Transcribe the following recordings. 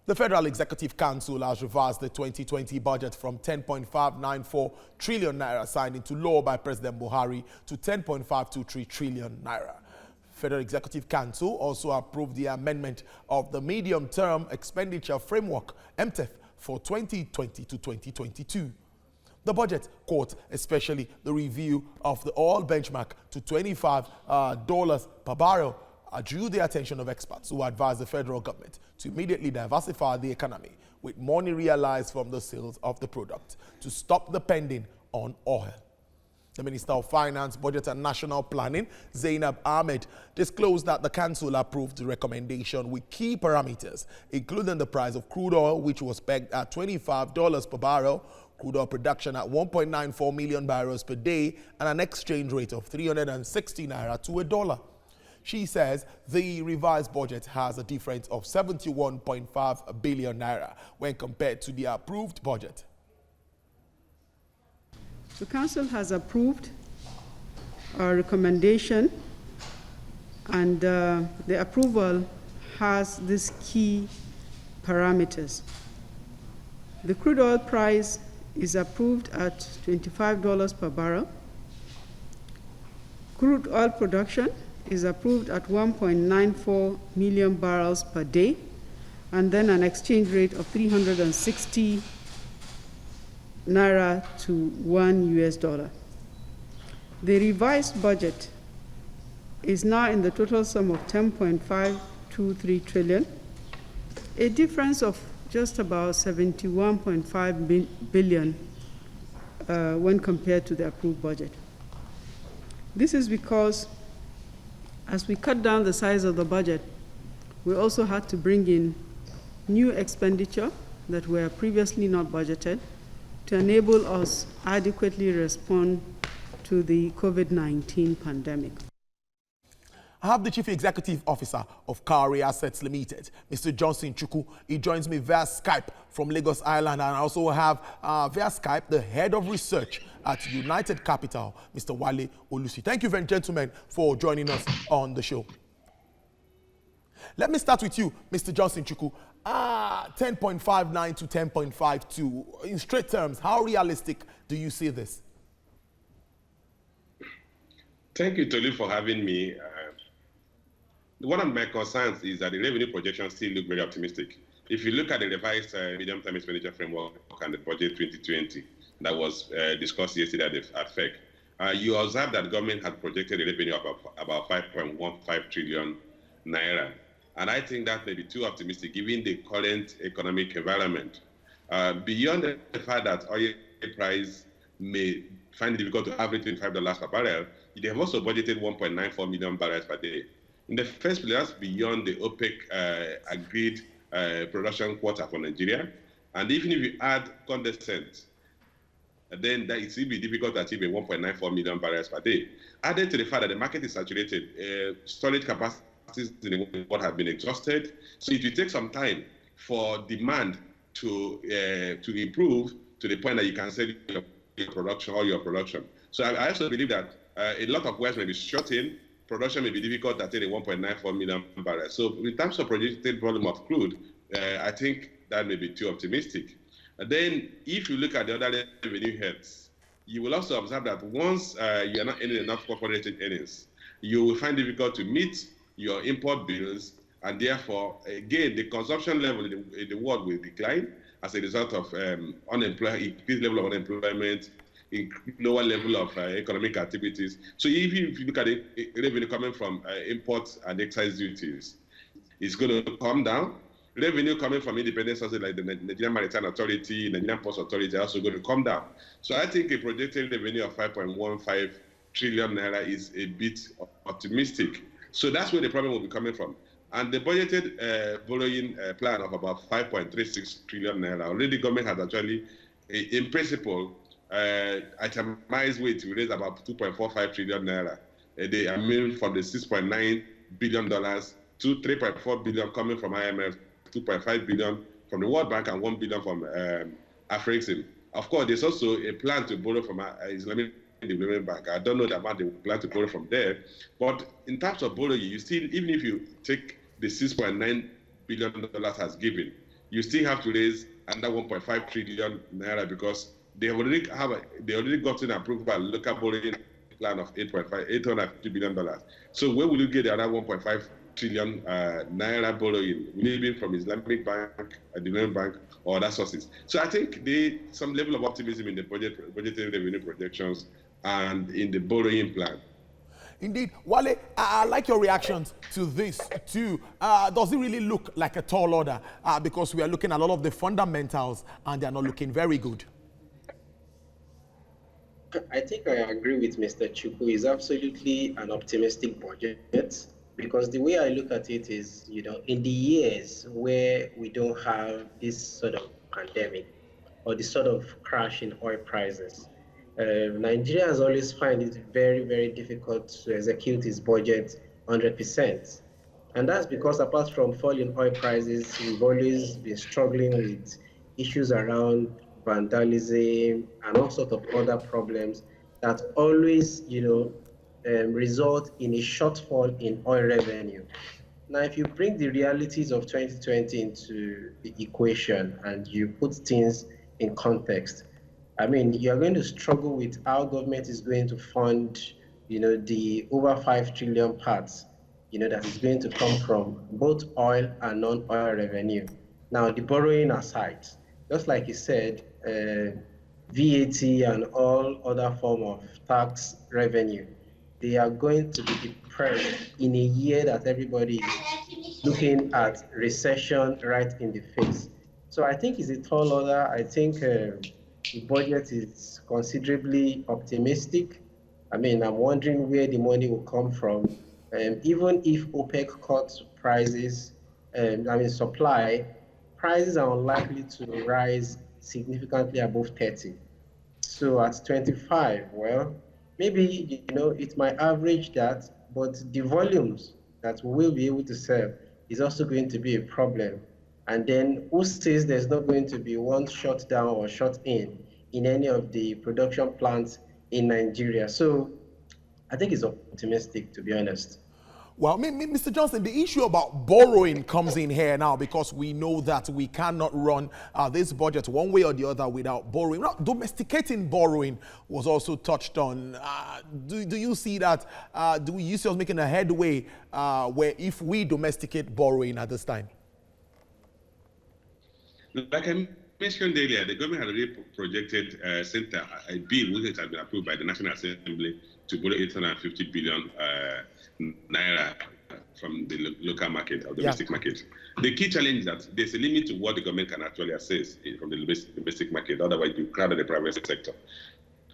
The Federal Executive Council has revised the 2020 budget from 10.594 trillion naira signed into law by President Buhari to 10.523 trillion naira. Federal Executive Council also approved the amendment of the medium-term expenditure framework (MTEF) for 2020 to 2022. The budget caught especially the review of the oil benchmark to $25 per barrel drew the attention of experts who advised the federal government to immediately diversify the economy with money realized from the sales of the product to stop depending on oil. The Minister of Finance, Budget and National Planning, Zainab Ahmed, disclosed that the council approved the recommendation with key parameters, including the price of crude oil, which was pegged at $25 per barrel, crude oil production at 1.94 million barrels per day, and an exchange rate of 360 naira to a dollar. She says the revised budget has a difference of 71.5 billion naira when compared to the approved budget. The Council has approved our recommendation, and the approval has these key parameters. The crude oil price is approved at $25 per barrel. Crude oil production is approved at 1.94 million barrels per day, and then an exchange rate of 360 naira to $1. The revised budget is now in the total sum of 10.523 trillion, a difference of just about 71.5 billion when compared to the approved budget. This is because as we cut down the size of the budget, we also had to bring in new expenditure that were previously not budgeted to enable us adequately respond to the COVID-19 pandemic. I have the Chief Executive Officer of Cowrie Assets Limited, Mr. Johnson Chukwu. He joins me via Skype from Lagos Island, and I also have via Skype the Head of Research at United Capital, Mr. Wale Olusi. Thank you, gentlemen, for joining us on the show. Let me start with you, Mr. Johnson Chukwu. 10.59 to 10.52. In straight terms, how realistic do you see this? Thank you, Tolu, for having me. One of my concerns is that the revenue projections still look very optimistic. If you look at the revised medium-term expenditure framework and the budget 2020 that was discussed yesterday at FEC, you observe that government had projected a revenue of about 5.15 trillion naira. And I think that may be too optimistic given the current economic environment. Beyond the fact that oil price may find it difficult to average $25 per barrel, they have also budgeted 1.94 million barrels per day. In the first place, that's beyond the OPEC agreed production quota for Nigeria. And even if you add condensate, then it will be difficult to achieve a 1.94 million barrels per day. Added to the fact that the market is saturated, storage capacities in the world have been exhausted. So it will take some time for demand to improve to the point that you can sell your production. So I also believe that a lot of wells may be shut in. Production may be difficult at 1.94 million barrels. So in terms of projected volume of crude, I think that may be too optimistic. And then if you look at the other revenue heads, you will also observe that once you are not earning enough corporate earnings, you will find it difficult to meet your import bills, and therefore, again, the consumption level in the world will decline as a result of increased level of unemployment, lower level of economic activities. So if you look at the revenue coming from imports and excise duties, it's going to come down. Revenue coming from independent sources like the Nigerian Maritime Authority, Nigerian Ports Authority are also going to come down. So I think a projected revenue of 5.15 trillion naira is a bit optimistic. So that's where the problem will be coming from. And the budgeted borrowing plan of about 5.36 trillion naira, already government has actually, in principle, itemized way to raise about 2.45 trillion naira a day. I mean, from the $6.9 billion to 3.4 billion coming from IMF, 2.5 billion from the World Bank, and 1 billion from Afrexim. Of course, there's also a plan to borrow from Islamic Development Bank. I don't know the amount they plan to borrow from there, but in terms of borrowing, you still, even if you take the $6.9 billion has given, you still have to raise under 1.5 trillion naira because they already gotten approval by local borrowing plan of $850 billion. So where will you get the other 1.5 trillion naira borrowing? Will it be from Islamic Bank, a development bank, or other sources? So I think some level of optimism in the budgetary revenue projections and in the borrowing plan. Indeed. Wale, I like your reactions to this too. Does it really look like a tall order? Because we are looking at all of the fundamentals and they are not looking very good. I think I agree with Mr. Chukwu. It's absolutely an optimistic budget because the way I look at it is, in the years where we don't have this sort of pandemic or this sort of crash in oil prices, Nigeria has always found it very, very difficult to execute its budget 100%. And that's because apart from falling oil prices, we've always been struggling with issues around vandalism and all sorts of other problems that always, result in a shortfall in oil revenue. Now, if you bring the realities of 2020 into the equation and you put things in context, I mean, you're going to struggle with how government is going to fund, the over 5 trillion parts, that is going to come from both oil and non-oil revenue. Now, the borrowing aside, just like you said, VAT and all other form of tax revenue, they are going to be depressed in a year that everybody is looking at recession right in the face. So I think it's a tall order. I think the budget is considerably optimistic. I mean, I'm wondering where the money will come from. Even if OPEC cuts prices, supply, prices are unlikely to rise significantly above 30. So at 25, well, maybe, it might average that, but the volumes that we will be able to sell is also going to be a problem. And then who says there's not going to be one shut down or shut in any of the production plants in Nigeria? So I think it's optimistic, to be honest. Well, Mr. Johnson, the issue about borrowing comes in here now because we know that we cannot run this budget one way or the other without borrowing. Now, domesticating borrowing was also touched on. Do you see that? Do you see us making a headway where if we domesticate borrowing at this time? Like I mentioned earlier, the government had already projected a bill which has been approved by the National Assembly to borrow 850 billion naira from the local market or domestic market. The key challenge is that there's a limit to what the government can actually access from the domestic market. Otherwise, you crowd the private sector.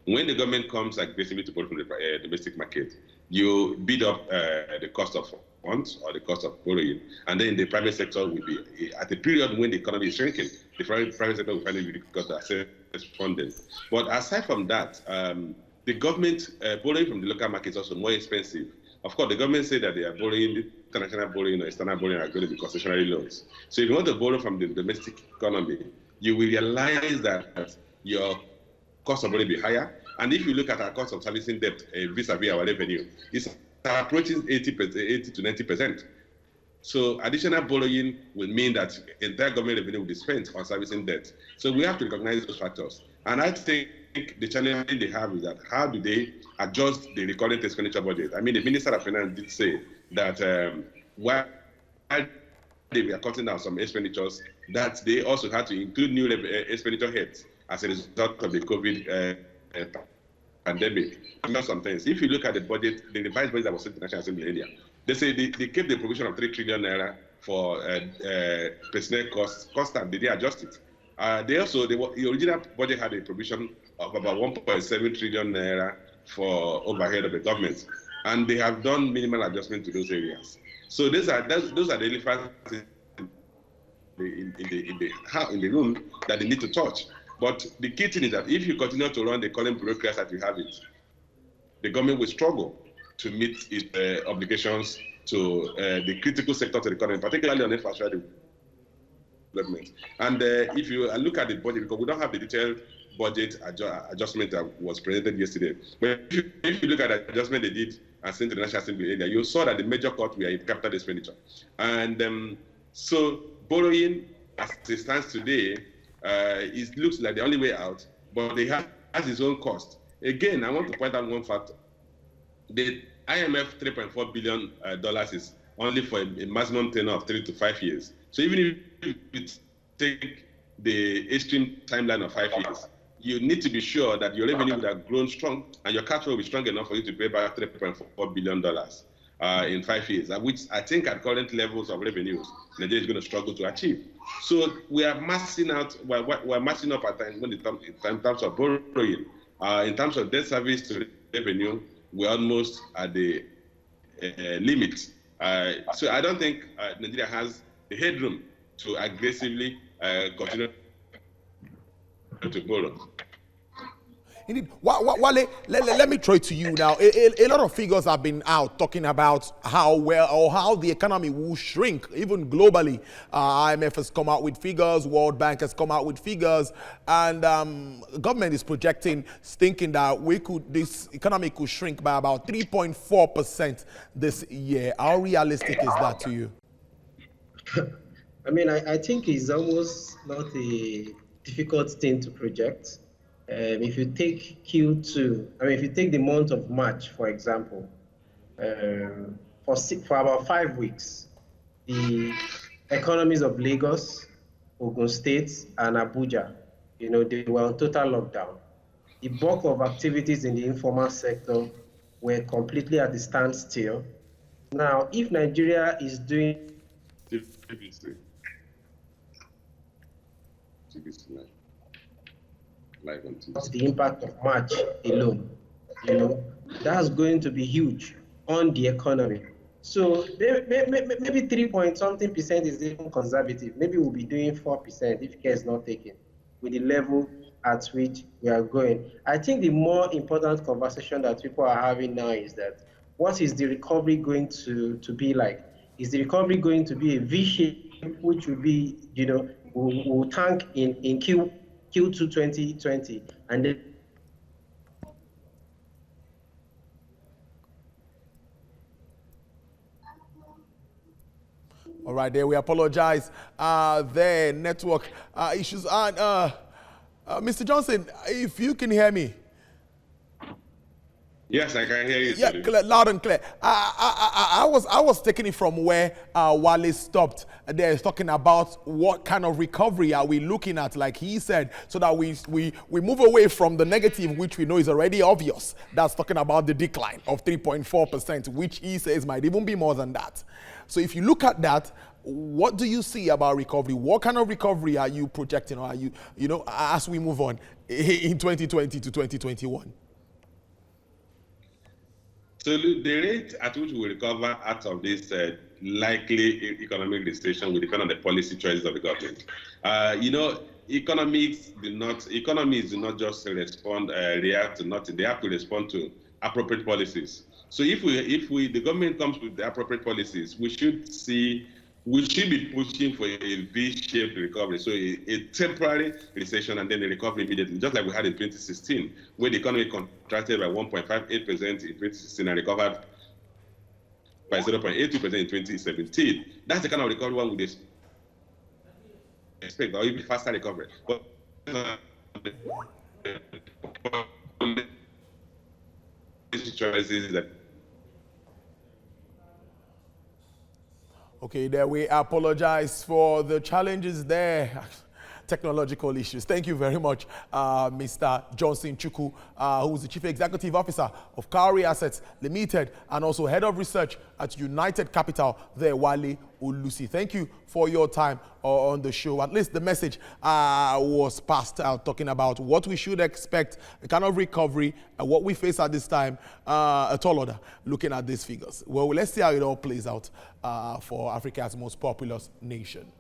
When the government comes aggressively to borrow from the domestic market, you bid up the cost of funds or the cost of borrowing, and then the private sector will be at a period when the economy is shrinking. The private sector will find it difficult to access funding. But aside from that, the government borrowing from the local market is also more expensive. Of course, the government say that they are borrowing, international borrowing or external borrowing are going to be concessionary loans. So if you want to borrow from the domestic economy, you will realize that your cost of borrowing will be higher. And if you look at our cost of servicing debt vis-a-vis our revenue, it's approaching 80 to 90%. So additional borrowing will mean that entire government revenue will be spent on servicing debt. So we have to recognize those factors. And I think the challenge they have is that how do they adjust the recurrent expenditure budget? I mean, the Minister of Finance did say that while they were cutting down some expenditures, that they also had to include new expenditure heads as a result of the COVID pandemic. And sometimes, if you look at the budget, the revised budget that was sent to the National Assembly earlier, they say they kept the provision of 3 trillion naira for personnel costs constant. They did adjust it. The original budget had a provision of about 1.7 trillion naira for overhead of the government, and they have done minimal adjustment to those areas. So those are the elephants in the room that they need to touch. But the key thing is that if you continue to run the current bureaucracy that you have it, the government will struggle to meet its obligations to the critical sector of the economy, particularly on infrastructure development. And if you look at the budget, because we don't have the detailed budget adjustment that was presented yesterday, but if you look at the adjustment they did and sent to the National Assembly earlier, you saw that the major cut were in capital expenditure. And so borrowing as it stands today, it looks like the only way out, but it has its own cost. Again, I want to point out one factor. The IMF $3.4 billion is only for a maximum tenure of 3 to 5 years. So even if you take the extreme timeline of 5 years, you need to be sure that your revenue would have grown strong and your cash flow will be strong enough for you to pay back $3.4 billion in 5 years, which I think at current levels of revenues, Nigeria is going to struggle to achieve. So we are maxing out, we're maxing up at times when in terms of borrowing. In terms of debt service to revenue, we're almost at the limit. So I don't think Nigeria has the headroom to aggressively continue to borrow. Indeed. Wale, let me throw it to you now. A lot of figures have been out talking about how well or how the economy will shrink, even globally. IMF has come out with figures, World Bank has come out with figures, and government is projecting, thinking that this economy could shrink by about 3.4% this year. How realistic is that to you? I mean, I think it's almost not a difficult thing to project. If you take Q2, if you take the month of March, for example, for about 5 weeks, the economies of Lagos, Ogun State, and Abuja, they were on total lockdown. The bulk of activities in the informal sector were completely at the standstill. Now, if Nigeria is doing the impact of March alone, that's going to be huge on the economy. So maybe 3-point-something% is even conservative. Maybe we'll be doing 4% if care is not taken with the level at which we are going. I think the more important conversation that people are having now is that what is the recovery going to be like? Is the recovery going to be a V-shape, which will be, will tank in Q2 2020 and then all right, there we apologize. There network issues. And Mr. Johnson, if you can hear me. Yes, I can hear you. Yeah, clear, loud and clear. I was taking it from where Wale stopped. There, talking about what kind of recovery are we looking at, like he said, so that we move away from the negative, which we know is already obvious. That's talking about the decline of 3.4%, which he says might even be more than that. So if you look at that, what do you see about recovery? What kind of recovery are you projecting, or are you, as we move on in 2020 to 2021? So the rate at which we will recover out of this likely economic recession will depend on the policy choices of the government. Economies do not just react to nothing. They have to respond to appropriate policies. So if the government comes with the appropriate policies, we should be pushing for a V-shaped recovery. So a temporary recession and then a recovery immediately, just like we had in 2016, where the economy contracted by 1.58% in 2016 and recovered by 0.82% in 2017. That's the kind of recovery one would expect, or even faster recovery. But choices that okay, there we apologize for the challenges there. Technological issues. Thank you very much, Mr. Johnson Chukwu, who is the Chief Executive Officer of Cowrie Assets Limited and also Head of Research at United Capital there, Wale Olusi. Thank you for your time on the show. At least the message was passed out, talking about what we should expect, the kind of recovery, and what we face at this time, a tall order, looking at these figures. Well, let's see how it all plays out for Africa's most populous nation.